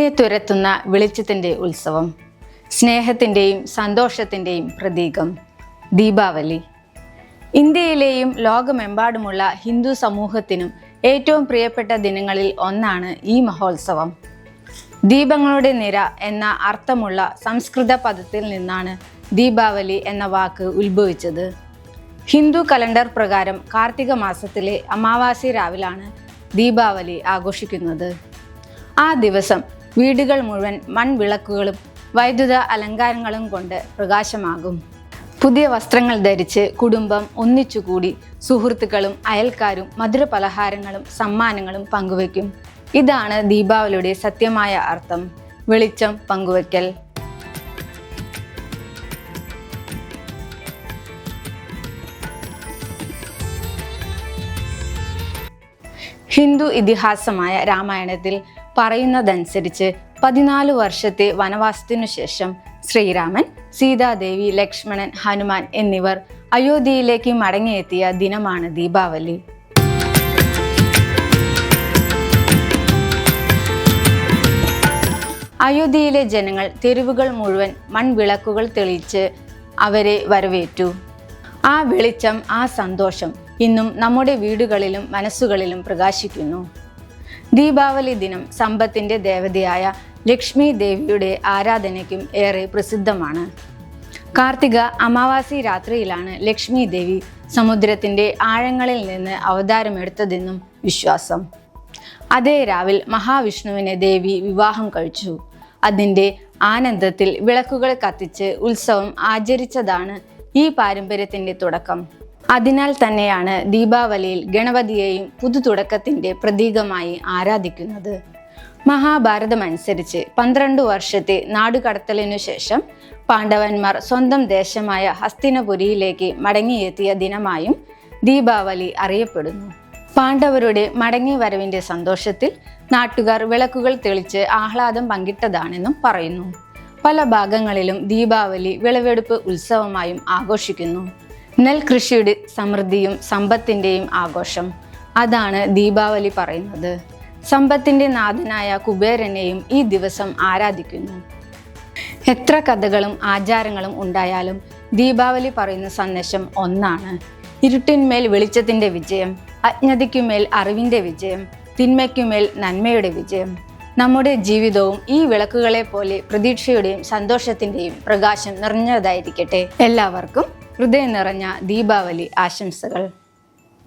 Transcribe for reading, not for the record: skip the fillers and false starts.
ഇരുട്ടിനെ തുരത്തുന്ന വെളിച്ചത്തിൻ്റെ ഉത്സവം, സ്നേഹത്തിൻ്റെയും സന്തോഷത്തിൻ്റെയും പ്രതീകം ദീപാവലി. ഇന്ത്യയിലെയും ലോകമെമ്പാടുമുള്ള ഹിന്ദു സമൂഹത്തിനും ഏറ്റവും പ്രിയപ്പെട്ട ദിനങ്ങളിൽ ഒന്നാണ് ഈ മഹോത്സവം. ദീപങ്ങളുടെ നിര എന്ന അർത്ഥമുള്ള സംസ്കൃത പദത്തിൽ നിന്നാണ് ദീപാവലി എന്ന വാക്ക് ഉത്ഭവിച്ചത്. ഹിന്ദു കലണ്ടർ പ്രകാരം കാർത്തിക മാസത്തിലെ അമാവാസി രാവിലാണ് ദീപാവലി ആഘോഷിക്കുന്നത്. ആ ദിവസം വീടുകൾ മുഴുവൻ മൺവിളക്കുകളും വൈദ്യുത അലങ്കാരങ്ങളും കൊണ്ട് പ്രകാശമാകും. പുതിയ വസ്ത്രങ്ങൾ ധരിച്ച് കുടുംബം ഒന്നിച്ചുകൂടി സുഹൃത്തുക്കളും അയൽക്കാരും മധുരപലഹാരങ്ങളും സമ്മാനങ്ങളും പങ്കുവയ്ക്കും. ഇതാണ് ദീപാവലിയുടെ സത്യമായ അർത്ഥം, വെളിച്ചം പങ്കുവയ്ക്കൽ. ഹിന്ദു ഇതിഹാസമായ രാമായണത്തിൽ പറയുന്നതനുസരിച്ച് 14 വർഷത്തെ വനവാസത്തിനു ശേഷം ശ്രീരാമൻ, സീതാദേവി, ലക്ഷ്മണൻ, ഹനുമാൻ എന്നിവർ അയോധ്യയിലേക്ക് മടങ്ങിയെത്തിയ ദിനമാണ് ദീപാവലി. അയോധ്യയിലെ ജനങ്ങൾ തെരുവുകൾ മുഴുവൻ മൺവിളക്കുകൾ തെളിയിച്ച് അവരെ വരവേറ്റു. ആ വെളിച്ചം, ആ സന്തോഷം ഇന്നും നമ്മുടെ വീടുകളിലും മനസ്സുകളിലും പ്രകാശിക്കുന്നു. ദീപാവലി ദിനം സമ്പത്തിൻ്റെ ദേവതയായ ലക്ഷ്മി ദേവിയുടെ ആരാധനയ്ക്കും ഏറെ പ്രസിദ്ധമാണ്. കാർത്തിക അമാവാസി രാത്രിയിലാണ് ലക്ഷ്മി ദേവി സമുദ്രത്തിൻ്റെ ആഴങ്ങളിൽ നിന്ന് അവതാരമെടുത്തതെന്നും വിശ്വാസം. അതേ രാവിൽ മഹാവിഷ്ണുവിനെ ദേവി വിവാഹം കഴിച്ചു. അതിൻ്റെ ആനന്ദത്തിൽ വിളക്കുകൾ കത്തിച്ച് ഉത്സവം ആചരിച്ചതാണ് ഈ പാരമ്പര്യത്തിൻ്റെ തുടക്കം. അതിനാൽ തന്നെയാണ് ദീപാവലിയിൽ ഗണപതിയെയും പുതുതുടക്കത്തിൻ്റെ പ്രതീകമായി ആരാധിക്കുന്നത്. മഹാഭാരതമനുസരിച്ച് 12 വർഷത്തെ നാടുകടത്തലിനു ശേഷം പാണ്ഡവന്മാർ സ്വന്തം ദേശമായ ഹസ്തിനപുരിയിലേക്ക് മടങ്ങിയെത്തിയ ദിനമായും ദീപാവലി അറിയപ്പെടുന്നു. പാണ്ഡവരുടെ മടങ്ങി വരവിൻ്റെ സന്തോഷത്തിൽ നാട്ടുകാർ വിളക്കുകൾ തെളിച്ച് ആഹ്ലാദം പങ്കിട്ടതാണെന്നും പറയുന്നു. പല ഭാഗങ്ങളിലും ദീപാവലി വിളവെടുപ്പ് ഉത്സവമായും ആഘോഷിക്കുന്നു. നെൽകൃഷിയുടെ സമൃദ്ധിയും സമ്പത്തിൻ്റെയും ആഘോഷം, അതാണ് ദീപാവലി പറയുന്നത്. സമ്പത്തിൻ്റെ നാഥനായ കുബേരനെയും ഈ ദിവസം ആരാധിക്കുന്നു. എത്ര കഥകളും ആചാരങ്ങളും ഉണ്ടായാലും ദീപാവലി പറയുന്ന സന്ദേശം ഒന്നാണ്: ഇരുട്ടിന്മേൽ വെളിച്ചത്തിൻ്റെ വിജയം, അജ്ഞതയ്ക്കുമേൽ അറിവിൻ്റെ വിജയം, തിന്മയ്ക്കുമേൽ നന്മയുടെ വിജയം. നമ്മുടെ ജീവിതവും ഈ വിളക്കുകളെ പോലെ പ്രതീക്ഷയുടെയും സന്തോഷത്തിൻ്റെയും പ്രകാശം നിറഞ്ഞതായിരിക്കട്ടെ. എല്ലാവർക്കും ഹൃദയം നിറഞ്ഞ ദീപാവലി ആശംസകൾ.